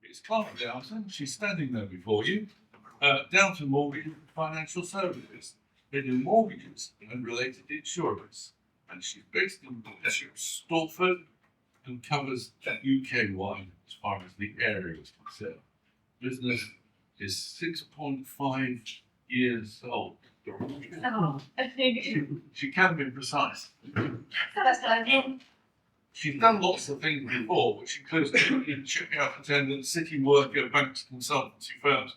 It's Clara Downton. She's standing there before you. Downton Mortgages and Financial Services. They do mortgages and related insurance. And she's based in Stortford and covers UK-wide as far as the area is concerned. Business is 6.5 years old. Oh. She can be precise. That's fine. She's done lots of things before, which includes checkout attendants, city worker, banks, consultancy firms,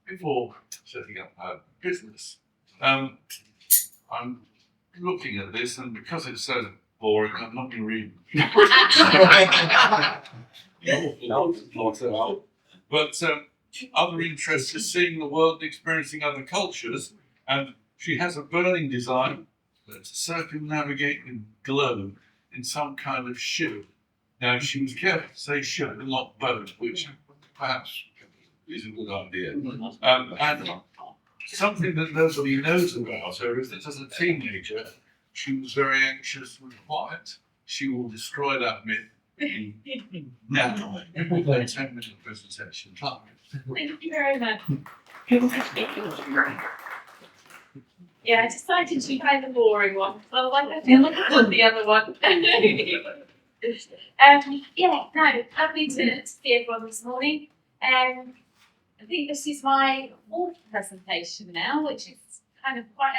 before setting up her business. I'm looking at this, and because it's so boring, I'm not going to read But other interests is seeing the world and experiencing other cultures, and she has a burning desire to circumnavigate the globe in some kind of ship. Now, she was careful to say ship and not boat, which perhaps is a good idea. And something that nobody knows about her is that as a teenager, she was very anxious and quiet. She will destroy that myth now. With a 10-minute presentation. Thank you very much. Yeah, I decided to find the boring one. Well, I feel like I want the other one. Lovely to see everyone this morning. I think this is my fourth presentation now, which is kind of quite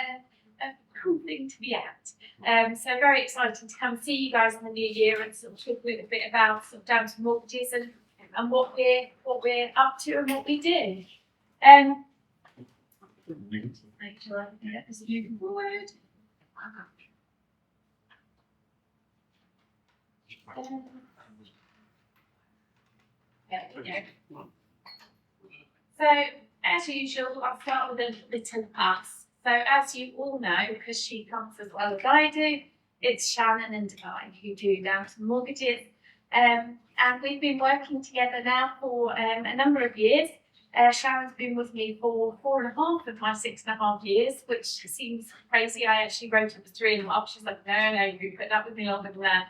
a cool thing to be at. So very excited to come see you guys in the new year and sort of talk a little bit about sort of Downton Mortgages and what we're up to and what we do. Make sure I can get this moving forward. There we go. So, as usual, I'll start with a little pass. So, as you all know, because she comes as well as I do, it's Shannon and I who do Downton Mortgages. And we've been working together now for a number of years. Sharon's been with me for 4.5 of my 6.5 years, which seems crazy. I actually wrote it for 3.5. She's like, no, you've been putting up with me longer than that.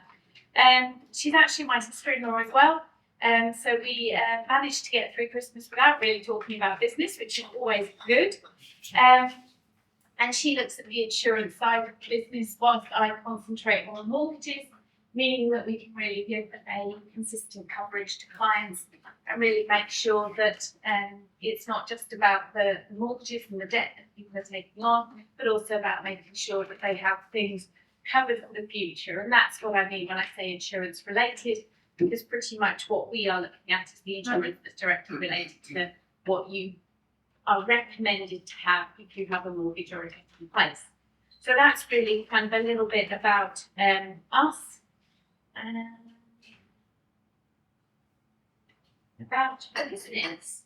She's actually my sister-in-law as well. So we managed to get through Christmas without really talking about business, which is always good. And she looks at the insurance side of the business whilst I concentrate on mortgages, meaning that we can really give a consistent coverage to clients and really make sure that it's not just about the mortgages and the debt that people are taking on, but also about making sure that they have things covered for the future. And that's what I mean when I say insurance related, because pretty much what we are looking at is the insurance that's directly related to what you are recommended to have if you have a mortgage or a debt in place. So that's really kind of a little bit about us. About business.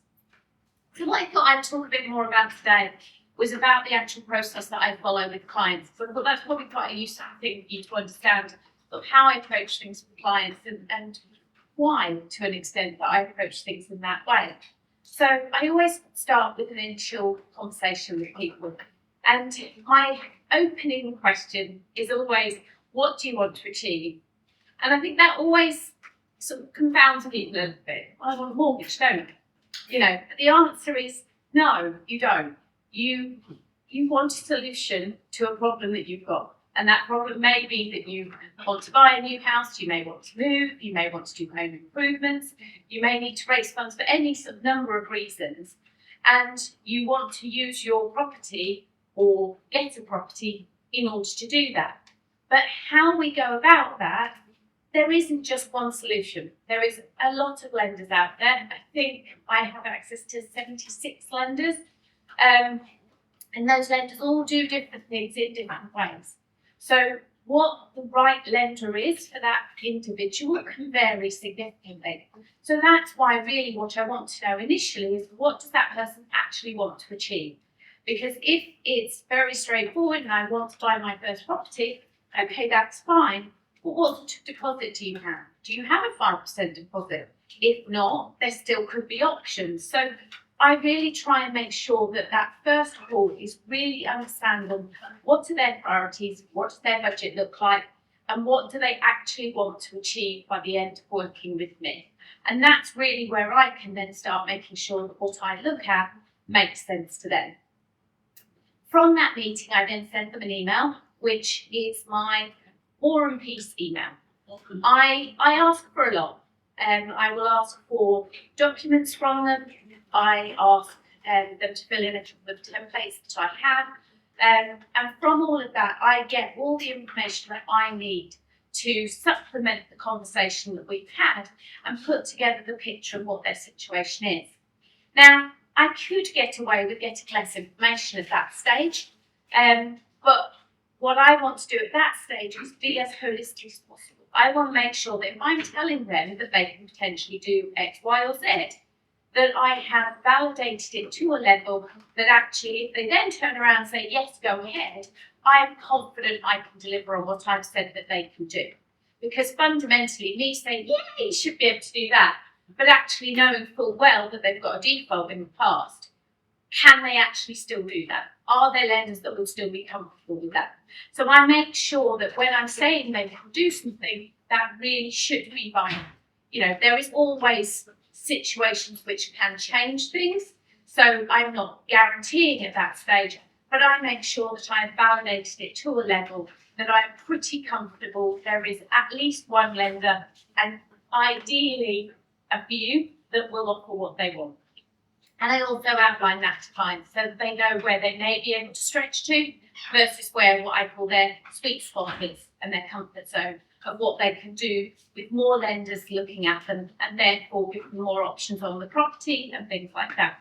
So what I thought I'd talk a bit more about today was about the actual process that I follow with clients. So I thought that's probably quite a useful thing for you to understand of how I approach things with clients and why, to an extent, that I approach things in that way. So I always start with an initial conversation with people. And my opening question is always, what do you want to achieve? And I think that always sort of confounds people a little bit. I want a mortgage, don't I? You know, but the answer is no, you don't. You want a solution to a problem that you've got. And that problem may be that you want to buy a new house, you may want to move, you may want to do home improvements, you may need to raise funds for any sort of number of reasons. And you want to use your property or get a property in order to do that. But how we go about that, there isn't just one solution. There is a lot of lenders out there. I think I have access to 76 lenders. And those lenders all do different things in different ways. So what the right lender is for that individual can vary significantly. So that's why really what I want to know initially is, what does that person actually want to achieve? Because if it's very straightforward and I want to buy my first property, okay, that's fine. But what deposit do you have? Do you have a 5% deposit? If not, there still could be options. So I really try and make sure that that first call is really understanding what are their priorities, what does their budget look like, and what do they actually want to achieve by the end of working with me. And that's really where I can then start making sure that what I look at makes sense to them. From that meeting, I then send them an email, which is my War and Peace email. I ask for a lot. I will ask for documents from them. I ask them to fill in a couple of templates that I have. And from all of that, I get all the information that I need to supplement the conversation that we've had and put together the picture of what their situation is. Now, I could get away with getting less information at that stage, but what I want to do at that stage is be as holistic as possible. I want to make sure that if I'm telling them that they can potentially do X, Y, or Z, that I have validated it to a level that actually, if they then turn around and say, yes, go ahead, I am confident I can deliver on what I've said that they can do. Because fundamentally, me saying, yeah, you should be able to do that, but actually knowing full well that they've got a default in the past, can they actually still do that? Are there lenders that will still be comfortable with that? So I make sure that when I'm saying they can do something, that really should be viable. There is always situations which can change things, so I'm not guaranteeing at that stage, but I make sure that I have validated it to a level that I'm pretty comfortable there is at least one lender, and ideally a few, that will offer what they want. And I also outline that to clients so that they know where they may be able to stretch to versus where what I call their sweet spot is and their comfort zone of what they can do with more lenders looking at them, and therefore give them more options on the property and things like that.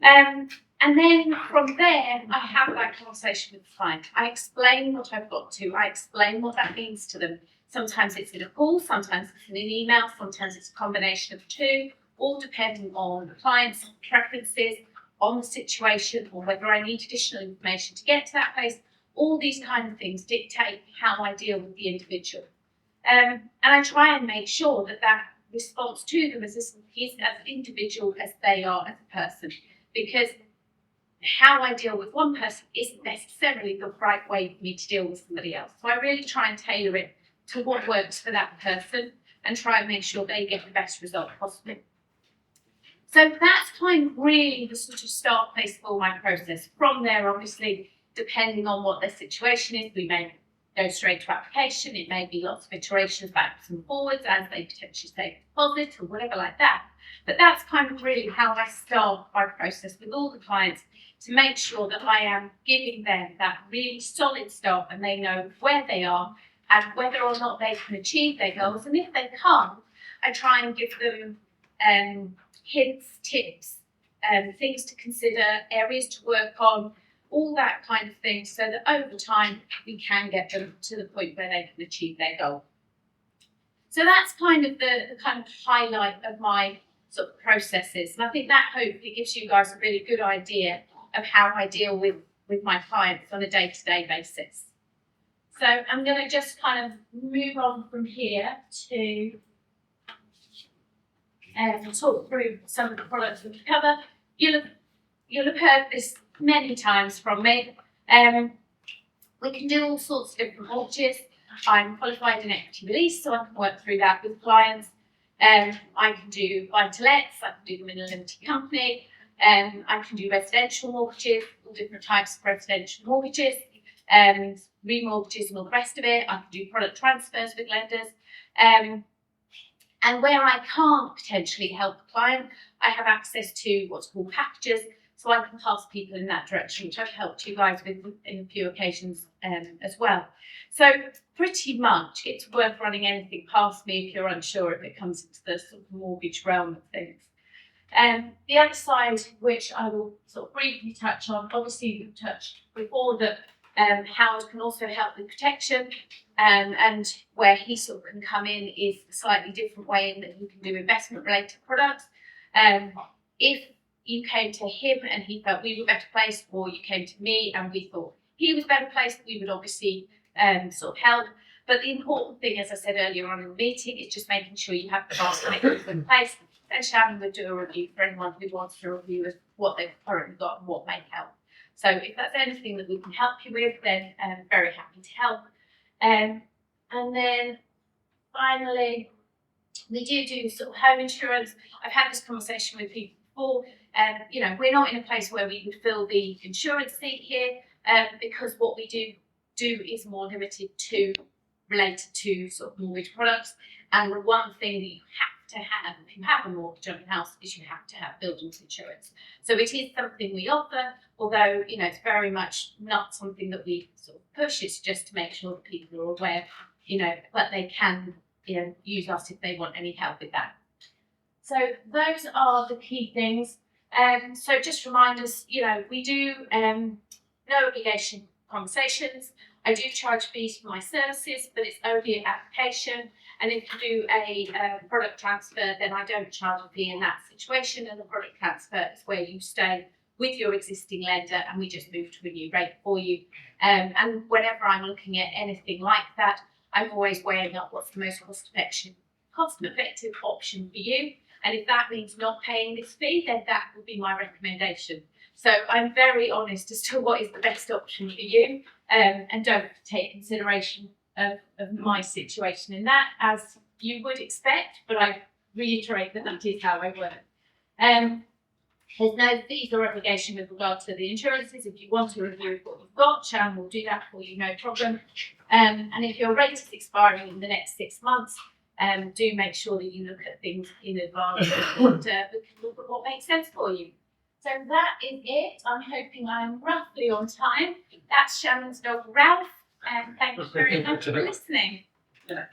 And then from there, I have that conversation with the client. I explain what I've got to. I explain what that means to them. Sometimes it's in a call, sometimes it's in an email, sometimes it's a combination of the two, all depending on the client's preferences, on the situation, or whether I need additional information to get to that place. All these kind of things dictate how I deal with the individual. And I try and make sure that that response to them is as individual as they are as a person, because how I deal with one person isn't necessarily the right way for me to deal with somebody else. So I really try and tailor it to what works for that person and try and make sure they get the best result possible. So that's kind of really the sort of start place for my process. From there, obviously, depending on what their situation is, we may go straight to application. It may be lots of iterations backwards and forwards as they potentially say deposit or whatever like that. But that's kind of really how I start my process with all the clients, to make sure that I am giving them that really solid start and they know where they are and whether or not they can achieve their goals. And if they can't, I try and give them hints, tips, things to consider, areas to work on, all that kind of thing, so that over time we can get them to the point where they can achieve their goal. So that's kind of the kind of highlight of my sort of processes. And I think that hopefully gives you guys a really good idea of how I deal with my clients on a day-to-day basis. So I'm going to just kind of move on from here to talk through some of the products that we cover. You'll have heard this many times from me. We can do all sorts of different mortgages. I'm qualified in equity release, so I can work through that with clients. I can do buy-to-lets, I can do them in a limited company. I can do residential mortgages, all different types of residential mortgages, remortgages and all the rest of it. I can do product transfers with lenders. And where I can't potentially help a client, I have access to what's called packages, so I can pass people in that direction, which I've helped you guys with in a few occasions as well. So pretty much it's worth running anything past me if you're unsure if it comes into the sort of mortgage realm of things. The other side, which I will sort of briefly touch on, obviously we've touched before that Howard can also help with protection, and where he sort of can come in is a slightly different way in that he can do investment related products. If you came to him and he felt we were better placed, or you came to me and we thought he was better placed, we would obviously sort of help. But the important thing, as I said earlier on in the meeting, is just making sure you have the right mechanism in place. And Shannon would do a review for anyone who wants to review what they've currently got and what may help. So if that's anything that we can help you with, then I'm very happy to help. And then finally, we do sort of home insurance. I've had this conversation with people before. You know, we're not in a place where we would fill the insurance seat here, because what we do is more limited to related to sort of mortgage products. And the one thing that you have to have if you have a mortgage on your house is you have to have buildings insurance. So it is something we offer, although, you know, it's very much not something that we sort of push. It's just to make sure that people are aware, you know, that they can, you know, use us if they want any help with that. So those are the key things. So just reminders, you know, we do no obligation conversations. I do charge fees for my services, but it's only an application. And if you do a product transfer, then I don't charge a fee in that situation. And the product transfer is where you stay with your existing lender and we just move to a new rate for you. And whenever I'm looking at anything like that, I'm always weighing up what's the most cost-effective option for you. And if that means not paying this fee, then that would be my recommendation. So I'm very honest as to what is the best option for you, and don't take consideration of my situation in that, as you would expect, but I reiterate that that is how I work. There's no fees or obligation with regard to the insurances. If you want to review what you've got, Sharon will do that for you, no problem. And if your rate is expiring in the next 6 months, do make sure that you look at things in advance and look at what makes sense for you. So that is it. I'm hoping I'm roughly on time. That's Shannon's dog, Ralph, and thank you very much for listening. Yeah.